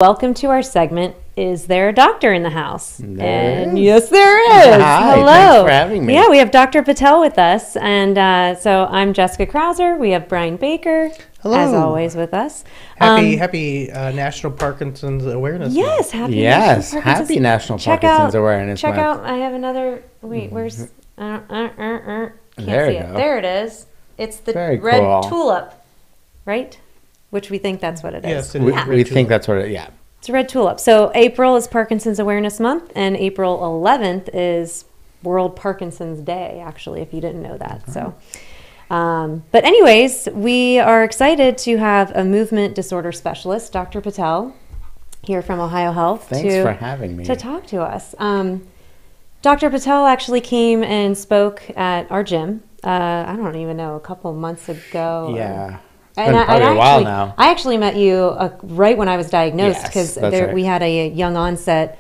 Welcome to our segment, Is There a Doctor in the House? There is. Yes, there is. Hi, Hello. thanks for having me. Yeah, we have Dr. Patel with us. And so I'm Jessica Krauser. We have Brian Baker, Hello. as always, with us. Happy National Parkinson's Awareness Yes, Month. Happy National Parkinson's Awareness Check Month. out, I have another, wait, where's, can't There see you it. go. There it is. It's the Very red cool. tulip, right? Which we think that's what it is. Yes, it We, is. we think that's what it, yeah. It's a red tulip. So April is Parkinson's Awareness Month, and April 11th is World Parkinson's Day, actually, if you didn't know that. So, but anyways, we are excited to have a movement disorder specialist, Dr. Patel, here from OhioHealth. Thanks for having me. To talk to us. Dr. Patel actually came and spoke at our gym, I don't even know, a couple months ago. Yeah. And Probably a while now. I actually met you right when I was diagnosed, Yes, because that's right. we had a young-onset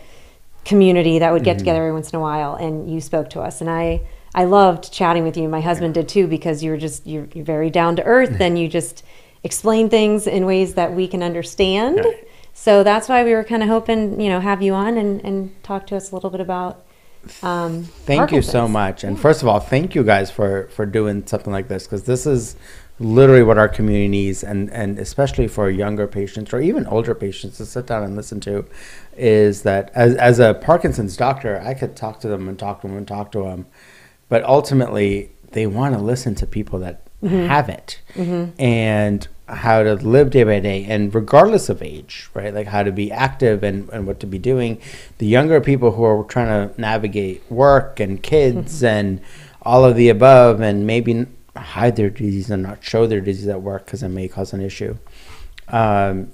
community that would get Mm-hmm. together every once in a while, and you spoke to us. And I loved chatting with you. My husband did too, because you're very down to earth, and you just explain things in ways that we can understand. Right. So that's why we were kind of hoping, have you on and talk to us a little bit about Thank you so Parkinson's. much. And first of all, thank you guys for doing something like this, because this is literally what our community needs, and especially for younger patients or even older patients to sit down and listen to, is that as a Parkinson's doctor, I could talk to them and talk to them and talk to them, but ultimately they want to listen to people that have it and how to live day by day, and regardless of age, right? Like how to be active and what to be doing. The younger people who are trying to navigate work and kids and all of the above, and maybe hide their disease and not show their disease at work because it may cause an issue.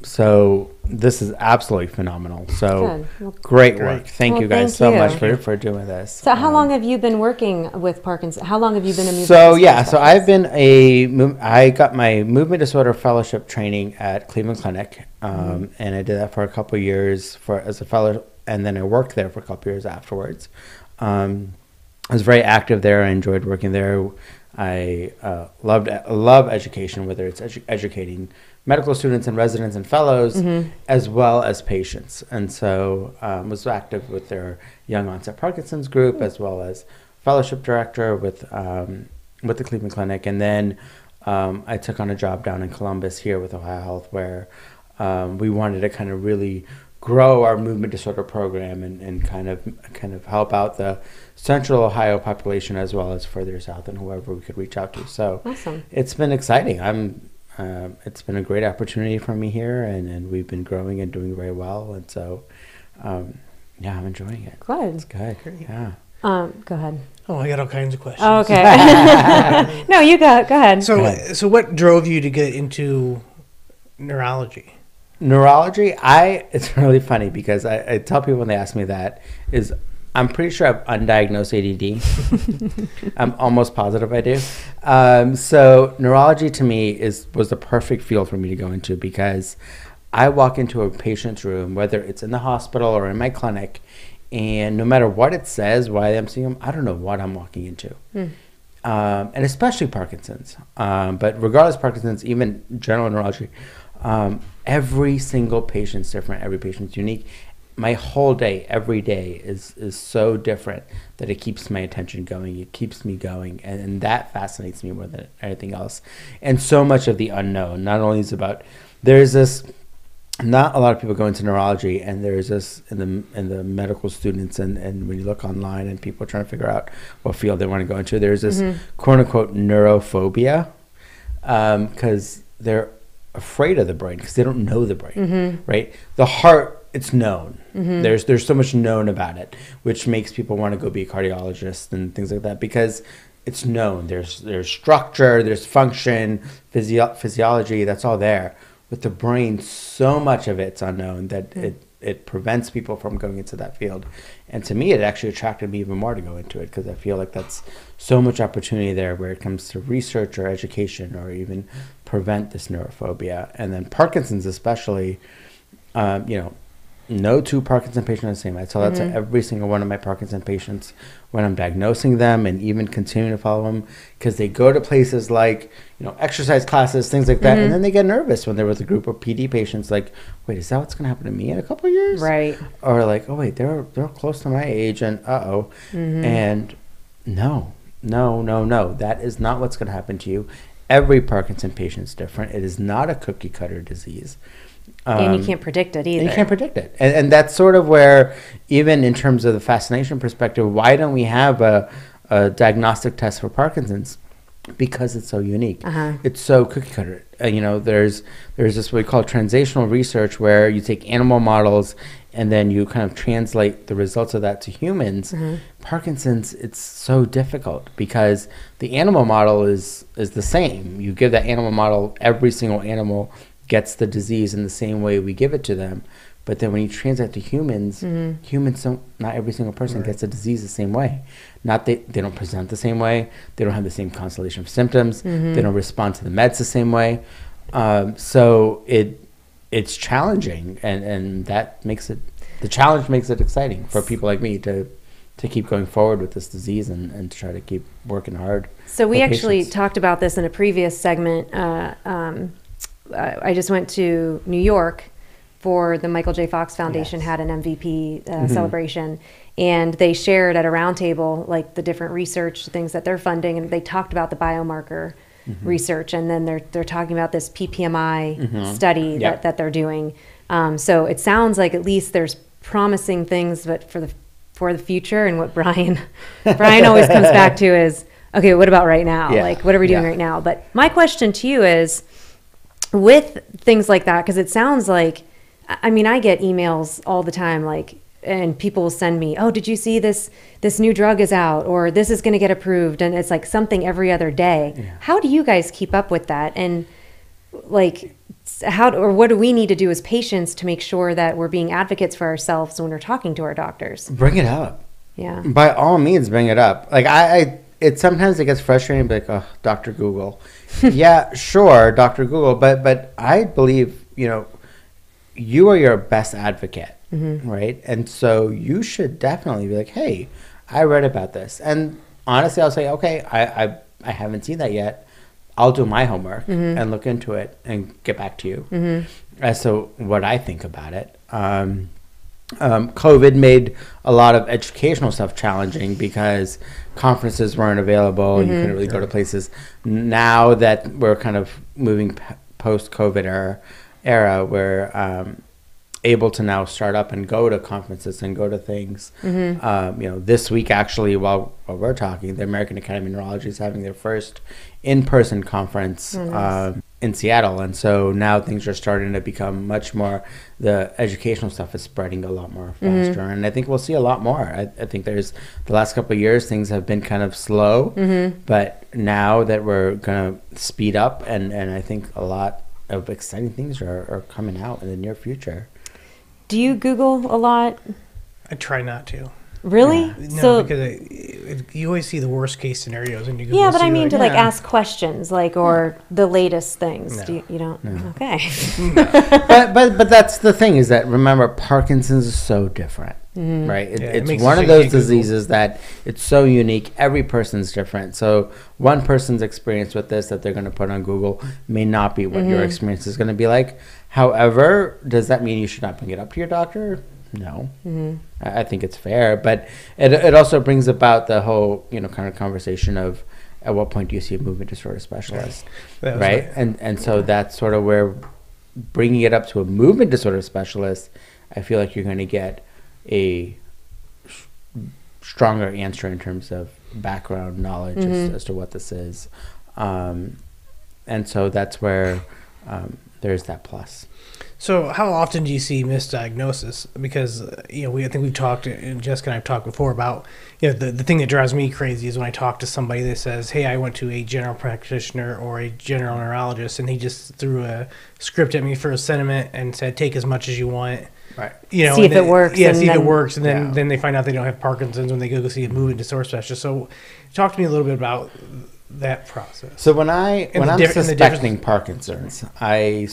So this is absolutely phenomenal. So Good. Well, great work. Thank Well, you guys thank so much you. for doing this. So how long have you been working with Parkinson's? How long have you been a movement So disorder yeah, so specialist? I've been I got my movement disorder fellowship training at Cleveland Clinic, and I did that for a couple of years as a fellow, and then I worked there for a couple of years afterwards. I was very active there. I enjoyed working there. I love education, whether it's educating medical students and residents and fellows, as well as patients. And so was active with their young-onset Parkinson's group, as well as fellowship director with the Cleveland Clinic. And then I took on a job down in Columbus here with OhioHealth, where we wanted to kind of really grow our movement disorder program and kind of help out the central Ohio population, as well as further south and whoever we could reach out to. So Awesome. It's been exciting. It's been a great opportunity for me here, and we've been growing and doing very well. And so, yeah, I'm enjoying it. Good. It's good. Yeah. Go ahead. Oh, I got all kinds of questions. Oh, okay. No, you go ahead. So what drove you to get into neurology? Neurology, it's really funny because I tell people when they ask me that, is I'm pretty sure I have undiagnosed ADD. I'm almost positive I do. So neurology to me was the perfect field for me to go into, because I walk into a patient's room, whether it's in the hospital or in my clinic, and no matter what it says, why I'm seeing them, I don't know what I'm walking into. And especially Parkinson's. But regardless of Parkinson's, even general neurology, every single patient's different. Every patient's unique. My whole day, every day is so different that it keeps my attention going. It keeps me going. And that fascinates me more than anything else. And so much of the unknown, not only is about, there's this, not a lot of people go into neurology, and there's this in the medical students, and when you look online and people are trying to figure out what field they want to go into, there's this quote unquote neurophobia, because they're afraid of the brain because they don't know the brain, right? The heart, it's known. There's so much known about it, which makes people want to go be a cardiologist and things like that, because it's known. There's structure, there's function, physiology, that's all there. With the brain, so much of it's unknown that it prevents people from going into that field. And to me, it actually attracted me even more to go into it, because I feel like that's so much opportunity there where it comes to research or education, or even prevent this neurophobia. And then Parkinson's especially, no two Parkinson patients are the same. I tell that to every single one of my Parkinson patients when I'm diagnosing them and even continuing to follow them, because they go to places like, exercise classes, things like that, and then they get nervous when they're with a group of PD patients. Like, wait, is that what's going to happen to me in a couple of years? Right. Or like, oh wait, they're close to my age, and and no, that is not what's going to happen to you. Every Parkinson patient is different. It is not a cookie cutter disease. And you can't predict it either. And you can't predict it. And that's sort of where, even in terms of the fascination perspective, why don't we have a diagnostic test for Parkinson's? Because it's so unique. It's so cookie cutter. There's this what we call translational research, where you take animal models and then you kind of translate the results of that to humans. Parkinson's, it's so difficult because the animal model is the same. You give that animal model, every single animal gets the disease in the same way we give it to them. But then when you translate to humans, not every single person gets the disease the same way. They don't present the same way. They don't have the same constellation of symptoms. They don't respond to the meds the same way. So it's challenging, and that makes the challenge makes it exciting for people like me to keep going forward with this disease and to try to keep working hard. So we actually talked about this in a previous segment. I just went to New York for the Michael J. Fox Foundation, had an MVP celebration, and they shared at a roundtable like the different research things that they're funding, and they talked about the biomarker research, and then they're talking about this PPMI study that they're doing. So it sounds like at least there's promising things, but for the future. And what Brian always comes back to is, okay, what about right now? Like, what are we doing right now? But my question to you is, with things like that, because it sounds like, I mean, I get emails all the time, like, and people will send me, oh, did you see this new drug is out, or this is going to get approved, and it's like something every other day. How do you guys keep up with that? And like, what do we need to do as patients to make sure that we're being advocates for ourselves when we're talking to our doctors? Bring it up. Yeah. By all means, bring it up. Like, sometimes it gets frustrating, like, oh, Dr. Google. Yeah, sure, Dr. Google, but I believe, you are your best advocate, right? And so you should definitely be like, hey, I read about this. And honestly, I'll say, okay, I haven't seen that yet. I'll do my homework and look into it and get back to you as to what I think about it. COVID made a lot of educational stuff challenging because conferences weren't available. You couldn't really go to places. Now that we're kind of moving post-COVID era, we're able to now start up and go to conferences and go to things. This week, actually, while we're talking, the American Academy of Neurology is having their first in-person conference in Seattle. And so now things are starting to become much more, the educational stuff is spreading a lot more faster. And I think we'll see a lot more. I think the last couple of years, things have been kind of slow, but now that we're going to speed up, and I think a lot of exciting things are coming out in the near future. Do you Google a lot? I try not to. Really? No, because you always see the worst case scenarios when you Google. Yeah, but I mean to ask questions, or the latest things. No. You don't? No. Okay. But that's the thing, is that, remember, Parkinson's is so different, right? It's one of those diseases that it's so unique. Every person's different. So one person's experience with this that they're going to put on Google may not be what your experience is going to be like. However, does that mean you should not bring it up to your doctor? No. I think it's fair, but it also brings about the whole kind of conversation of, at what point do you see a movement disorder specialist, right? And so that's sort of where bringing it up to a movement disorder specialist, I feel like you're going to get a stronger answer in terms of background knowledge as to what this is, and so that's where there's that plus. So how often do you see misdiagnosis? Because, I think we've talked, and Jessica and I have talked before about, the thing that drives me crazy is when I talk to somebody that says, hey, I went to a general practitioner or a general neurologist, and he just threw a script at me for a sentiment and said, take as much as you want. Right. See if it works. Yeah, see if it works. And then they find out they don't have Parkinson's when they go see a movement disorder specialist. So talk to me a little bit about that process. So when I'm suspecting Parkinson's, I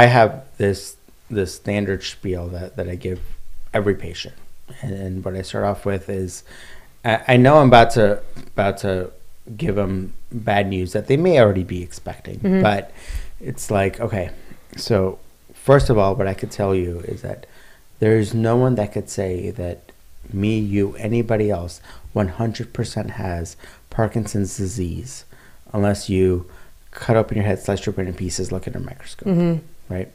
have this this standard spiel that I give every patient. And what I start off with is, I know I'm about to give them bad news that they may already be expecting, but it's like, okay, so first of all, what I could tell you is that there's no one that could say that me, you, anybody else 100% has Parkinson's disease unless you cut open your head, slice your brain in pieces, look at a microscope, right?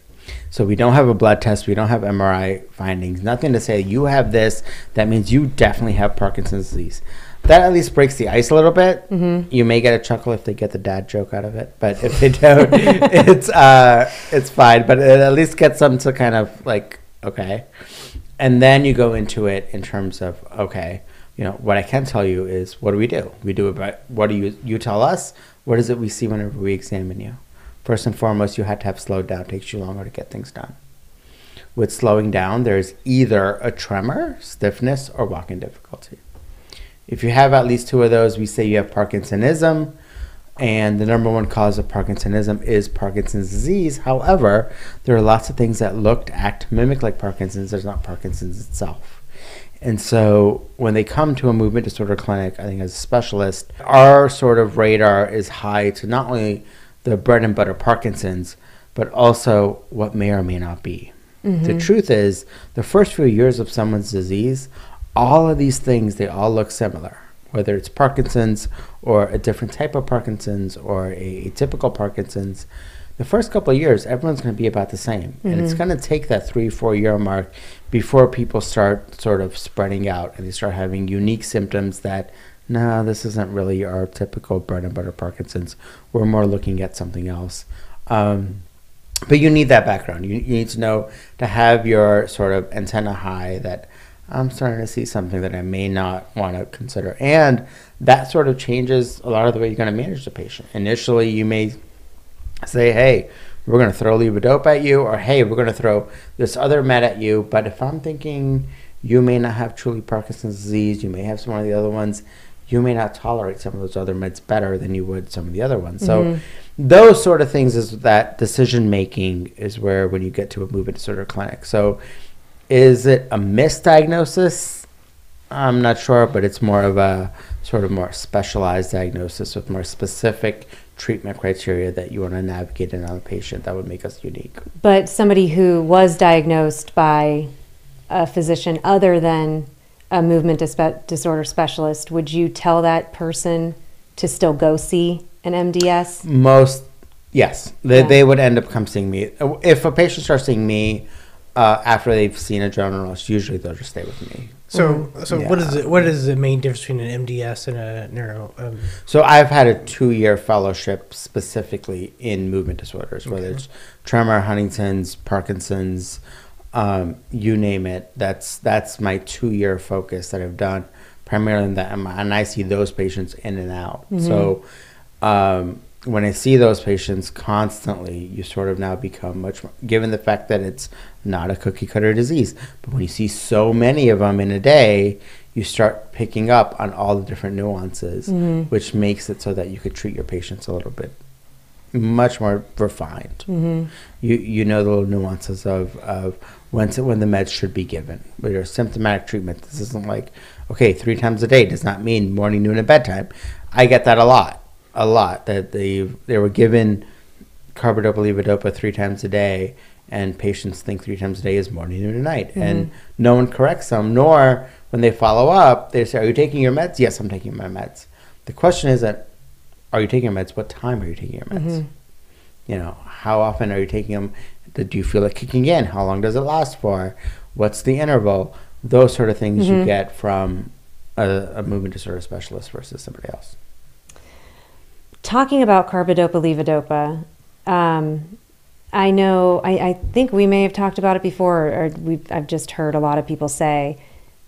So we don't have a blood test, we don't have MRI findings, nothing to say you have this, that means you definitely have Parkinson's disease. That at least breaks the ice a little bit. You may get a chuckle if they get the dad joke out of it, but if they don't, it's fine. But it at least gets them to kind of like, okay. And then you go into it in terms of, okay, you know, what I can tell you is, what do? We do about, what do you tell us? What is it we see whenever we examine you? First and foremost, you have to have slowed down. It takes you longer to get things done. With slowing down, there's either a tremor, stiffness, or walking difficulty. If you have at least two of those, we say you have Parkinsonism, and the number one cause of Parkinsonism is Parkinson's disease. However, there are lots of things that look, act, mimic like Parkinson's. There's not Parkinson's itself. And so when they come to a movement disorder clinic, I think as a specialist, our sort of radar is high to not only the bread and butter Parkinson's, but also what may or may not be. The truth is, the first few years of someone's disease, all of these things, they all look similar, whether it's Parkinson's or a different type of Parkinson's or a atypical Parkinson's. The first couple of years, everyone's going to be about the same. And it's going to take that 3-4 year mark before people start sort of spreading out and they start having unique symptoms that, no, this isn't really our typical bread and butter Parkinson's. We're more looking at something else. But you need that background. You need to know, to have your sort of antenna high that I'm starting to see something that I may not want to consider. And that sort of changes a lot of the way you're going to manage the patient. Initially, you may say, hey, we're going to throw levodopa at you, or hey, we're going to throw this other med at you. But if I'm thinking you may not have truly Parkinson's disease, you may have some of the other ones, you may not tolerate some of those other meds better than you would some of the other ones. So those sort of things, is that decision making is where, when you get to a movement disorder clinic. So is it a misdiagnosis? I'm not sure, but it's more of a sort of more specialized diagnosis with more specific treatment criteria that you want to navigate in on a patient that would make us unique. But somebody who was diagnosed by a physician other than a movement disorder specialist, would you tell that person to still go see an MDS? Yes. They would end up come seeing me. If a patient starts seeing me after they've seen a generalist, usually they'll just stay with me. So yeah. What is the main difference between an MDS and a neuro? So I've had a 2-year fellowship specifically in movement disorders, whether it's tremor, Huntington's, Parkinson's, you name it. That's my 2-year focus that I've done primarily in that, and I see those patients in and out. So when I see those patients constantly, you sort of now become much more, given the fact that it's not a cookie cutter disease, but when you see so many of them in a day, you start picking up on all the different nuances, which makes it so that you could treat your patients a little bit much more refined. You know the little nuances of when the meds should be given. With your symptomatic treatment, this isn't like, okay, 3 times a day does not mean morning, noon, and bedtime. I get that a lot, that they were given carbidopa-levodopa 3 times a day, and patients think 3 times a day is morning, noon, and night. And no one corrects them, nor when they follow up, they say, are you taking your meds? Yes, I'm taking my meds. The question isn't, are you taking your meds? What time are you taking your meds? You know, how often are you taking them? Do you feel it kicking in? How long does it last for? What's the interval? Those sort of things you get from a movement disorder specialist versus somebody else. Talking about carbidopa-levodopa, I think we may have talked about it before, or I've just heard a lot of people say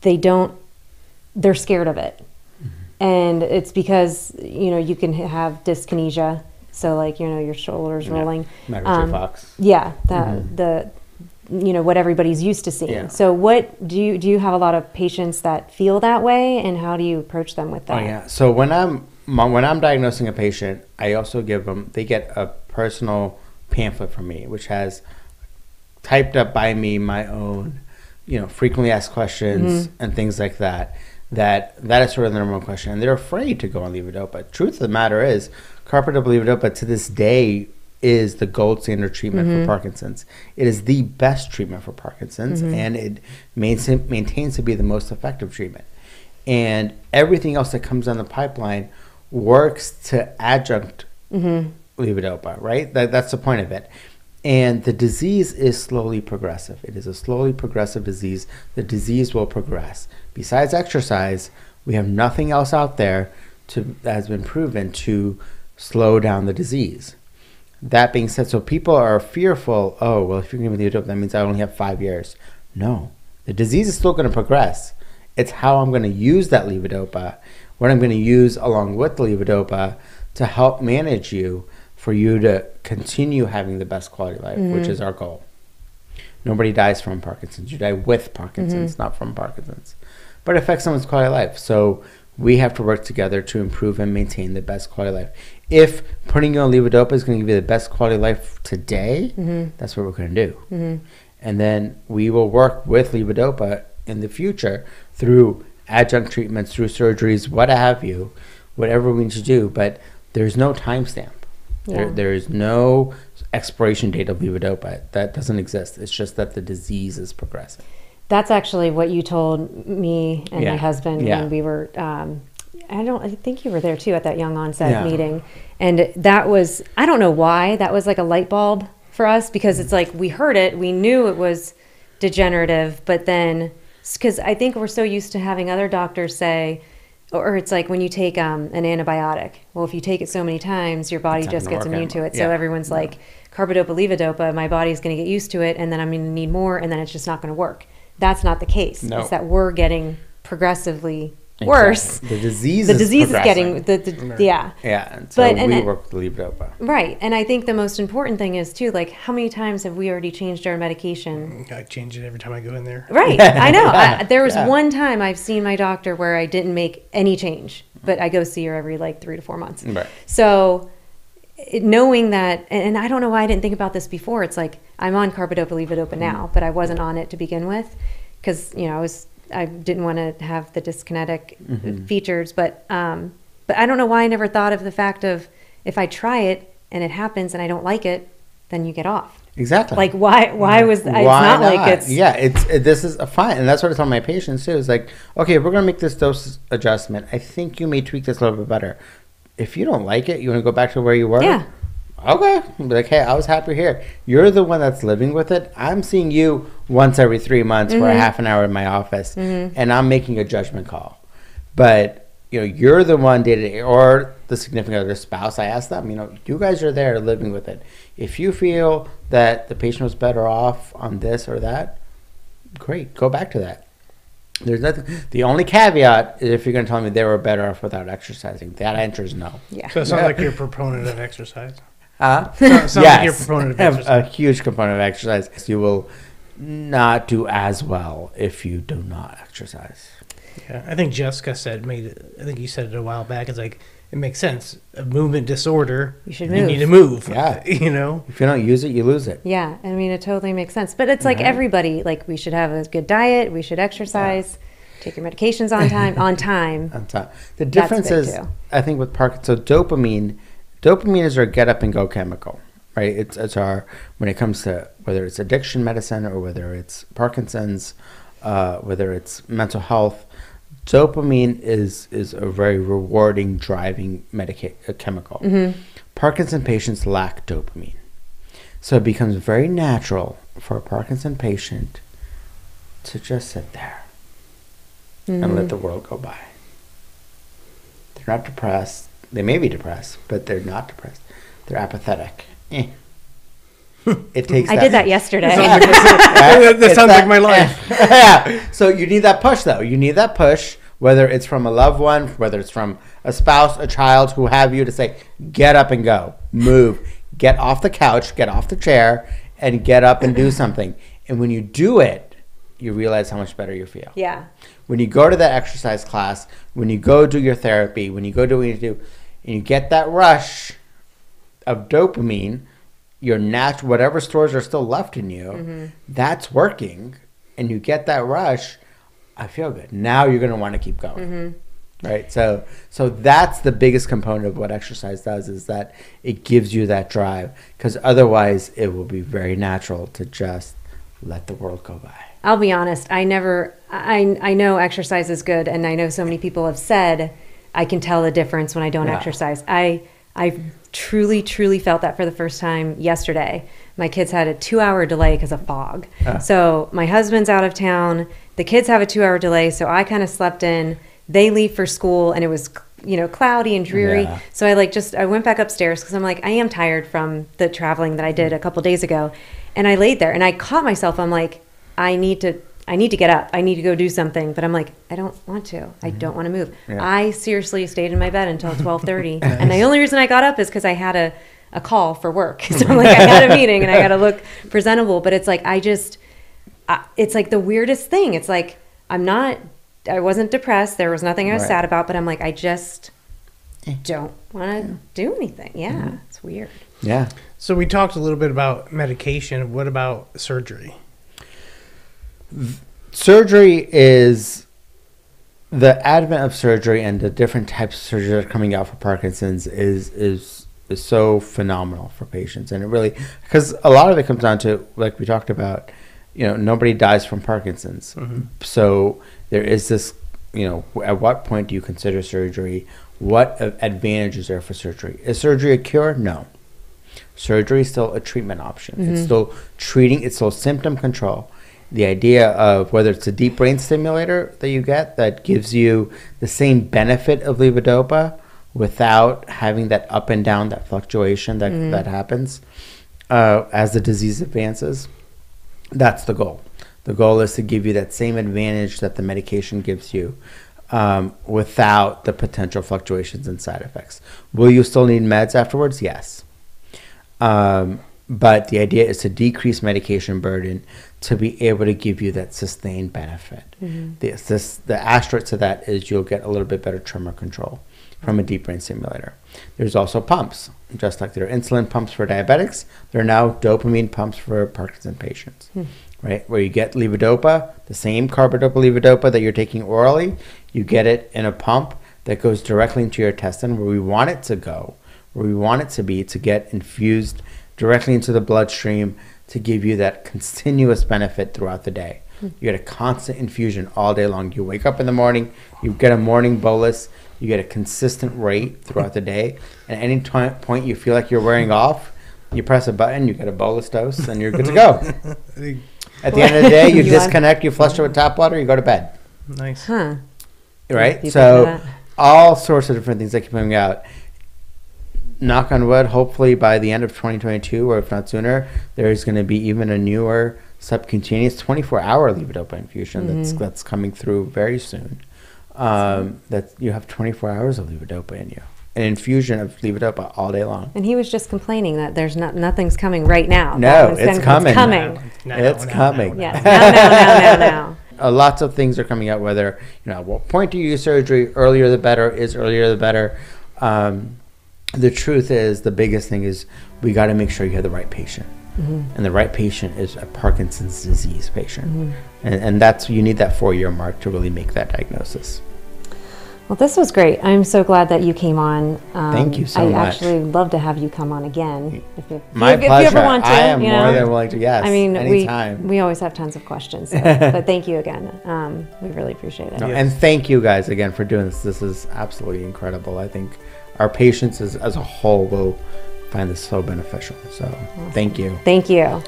they're scared of it. And it's because, you can have dyskinesia. So like, your shoulders rolling. Fox. Yeah. What everybody's used to seeing. Yeah. So what do you have a lot of patients that feel that way, and how do you approach them with that? Oh yeah. So when I'm diagnosing a patient, I also give them, they get a personal pamphlet from me, which has typed up by me my own, frequently asked questions and things like that. That is sort of the number one question, and they're afraid to go on levodopa. Truth of the matter is, carbidopa-levodopa to this day is the gold standard treatment for Parkinson's. It is the best treatment for Parkinson's, and it maintains to be the most effective treatment. And everything else that comes down the pipeline works to adjunct levodopa, right? That's the point of it. And the disease is slowly progressive. It is a slowly progressive disease. The disease will progress. Besides exercise, we have nothing else out there that has been proven to slow down the disease. That being said, so people are fearful, oh, well, if you're going to levodopa, that means I only have 5 years. No, the disease is still going to progress. It's how I'm going to use that levodopa, what I'm going to use along with the levodopa to help manage you, for you to continue having the best quality of life, which is our goal. Nobody dies from Parkinson's. You die with Parkinson's, not from Parkinson's. But it affects someone's quality of life. So we have to work together to improve and maintain the best quality of life. If putting you on levodopa is going to give you the best quality of life today, that's what we're going to do. And then we will work with levodopa in the future through adjunct treatments, through surgeries, what have you, whatever we need to do. But there's no timestamp. There is no expiration date of levodopa. That doesn't exist. It's just that the disease is progressing. That's actually what you told me and my husband when we were, I think you were there too at that young-onset meeting. And that was, I don't know why, that was like a light bulb for us, because it's like we heard it, we knew it was degenerative, but then, because I think we're so used to having other doctors say, or it's like when you take an antibiotic. Well, if you take it so many times, your body just gets immune to it. So everyone's like, carbidopa-levodopa, my body's going to get used to it, and then I'm going to need more, and then it's just not going to work. That's not the case. No. It's that we're getting progressively worse. The disease is getting and so we work with levodopa. Right. And I think the most important thing is too, like, how many times have we already changed our medication? I change it every time I go in there. Right. I know. There was one time I've seen my doctor where I didn't make any change, but I go see her every like 3 to 4 months. Right. So knowing that, and I don't know why I didn't think about this before. It's like I'm on carbidopa-levodopa now, but I wasn't on it to begin with, because I didn't want to have the dyskinetic features, but I don't know why I never thought of the fact of, if I try it and it happens and I don't like it, then you get off. Exactly. Like why was it's not like it's this is fine, and that's what I tell my patients too. It's like, okay, we're gonna make this dose adjustment. I think you may tweak this a little bit better. If you don't like it, you want to go back to where you were. Yeah. Okay. Be like, hey, I was happy here. You're the one that's living with it. I'm seeing you once every 3 months for a half an hour in my office, and I'm making a judgment call. But, you're the one day to day, or the significant other spouse. I ask them, you guys are there living with it. If you feel that the patient was better off on this or that, great. Go back to that. There's nothing. The only caveat is if you're going to tell me they were better off without exercising. That answer is no. Yeah. So it sounds like you're a proponent of exercise. Yes, like you're a proponent of exercise. A huge component of exercise. You will not do as well if you do not exercise. Yeah, I think Jessica I think you said it a while back. It's like, it makes sense. A movement disorder, you need to move. Yeah. If you don't use it, you lose it. Yeah, I mean, it totally makes sense. But it's like everybody, like, we should have a good diet, we should exercise, take your medications on time. On time. The difference is, I think, with Parkinson, so dopamine is our get up and go chemical, right? It's our, when it comes to whether it's addiction medicine or whether it's Parkinson's, whether it's mental health, dopamine is a very rewarding driving chemical. Parkinson patients lack dopamine. So it becomes very natural for a Parkinson patient to just sit there and let the world go by. They're not depressed. They may be depressed, but they're not depressed. They're apathetic. It takes. I did that yesterday. That sounds like my life. Yeah. So you need that push, though. You need that push, whether it's from a loved one, whether it's from a spouse, a child, who have you, to say, get up and go, move, get off the couch, get off the chair, and get up and do something. And when you do it, you realize how much better you feel. Yeah. When you go to that exercise class, when you go do your therapy, when you go do what you do, and you get that rush of dopamine, your whatever stores are still left in you, that's working, and you get that rush, I feel good. Now you're going to want to keep going. Right. So that's the biggest component of what exercise does, is that it gives you that drive, because otherwise it will be very natural to just let the world go by. I'll be honest. I know exercise is good, and I know so many people have said I can tell the difference when I don't exercise. I truly felt that for the first time yesterday. My kids had a 2-hour delay because of fog. So my husband's out of town. The kids have a 2-hour delay, so I kind of slept in. They leave for school, and it was, cloudy and dreary. Yeah. So I went back upstairs because I'm like, I am tired from the traveling that I did a couple days ago. And I laid there and I caught myself. I'm like, I need to get up. I need to go do something. But I'm like, I don't want to. I don't want to move. Yeah. I seriously stayed in my bed until 12:30. And the only reason I got up is because I had a call for work. So I'm like, I had a meeting and I got to look presentable. But it's like, it's like the weirdest thing. It's like, I wasn't depressed. There was nothing I was sad about, but I'm like, I just don't want to do anything. Yeah, it's weird. Yeah. So we talked a little bit about medication. What about surgery? Surgery is the advent of surgery, and the different types of surgery that are coming out for Parkinson's is so phenomenal for patients. And it really, because a lot of it comes down to, like we talked about, nobody dies from Parkinson's. So there is this, at what point do you consider surgery? What advantage is there for surgery? Is surgery a cure? No. Surgery is still a treatment option. It's still treating, it's still symptom control. The idea of whether it's a deep brain stimulator that you get that gives you the same benefit of levodopa without having that up and down, that fluctuation that happens as the disease advances, that's the goal. The goal is to give you that same advantage that the medication gives you without the potential fluctuations and side effects. Will you still need meds afterwards? Yes. But the idea is to decrease medication burden to be able to give you that sustained benefit. The asterisk to that is you'll get a little bit better tremor control from a deep brain stimulator. There's also pumps. Just like there are insulin pumps for diabetics, there are now dopamine pumps for Parkinson patients, right? Where you get levodopa, the same carbidopa-levodopa that you're taking orally, you get it in a pump that goes directly into your intestine where we want it to go, where we want it to be, to get infused directly into the bloodstream to give you that continuous benefit throughout the day. You get a constant infusion all day long. You wake up in the morning, you get a morning bolus, you get a consistent rate throughout the day. And at any point you feel like you're wearing off, you press a button, you get a bolus dose, and you're good to go. At the end of the day, you disconnect, you flush it with tap water, you go to bed. Nice. Huh. Right? So all sorts of different things that keep coming out. Knock on wood, hopefully by the end of 2022, or if not sooner, there's going to be even a newer subcutaneous 24-hour levodopa infusion that's coming through very soon. That you have 24 hours of levodopa in you. An infusion of levodopa all day long. And he was just complaining that there's nothing's coming right now. No, it's coming. It's coming. It's coming. Yeah. Now. Lots of things are coming out, whether, at what point do you use surgery, earlier the better, is earlier the better. The truth is, the biggest thing is we got to make sure you have the right patient. And the right patient is a Parkinson's disease patient. And that's, you need that 4-year mark to really make that diagnosis. Well, this was great. I'm so glad that you came on. Thank you so much. I actually love to have you come on again. My pleasure. If you ever want to, I am more than willing to, yes. I mean, anytime. We always have tons of questions. So, but thank you again. We really appreciate it. And thank you guys again for doing this. This is absolutely incredible. I think our patients as a whole will find this so beneficial. So thank you. Thank you.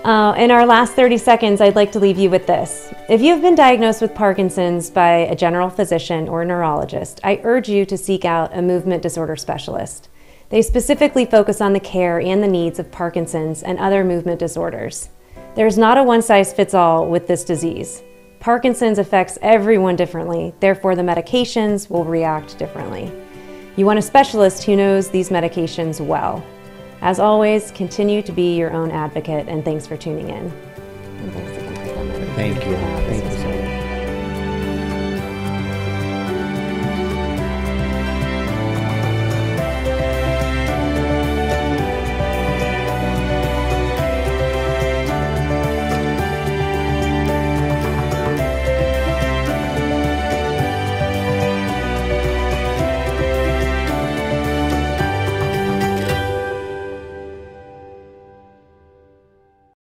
In our last 30 seconds, I'd like to leave you with this. If you've been diagnosed with Parkinson's by a general physician or a neurologist, I urge you to seek out a movement disorder specialist. They specifically focus on the care and the needs of Parkinson's and other movement disorders. There's not a one-size-fits-all with this disease. Parkinson's affects everyone differently, therefore the medications will react differently. You want a specialist who knows these medications well. As always, continue to be your own advocate, and thanks for tuning in. And thanks again for coming. Thank you. Thank you so much.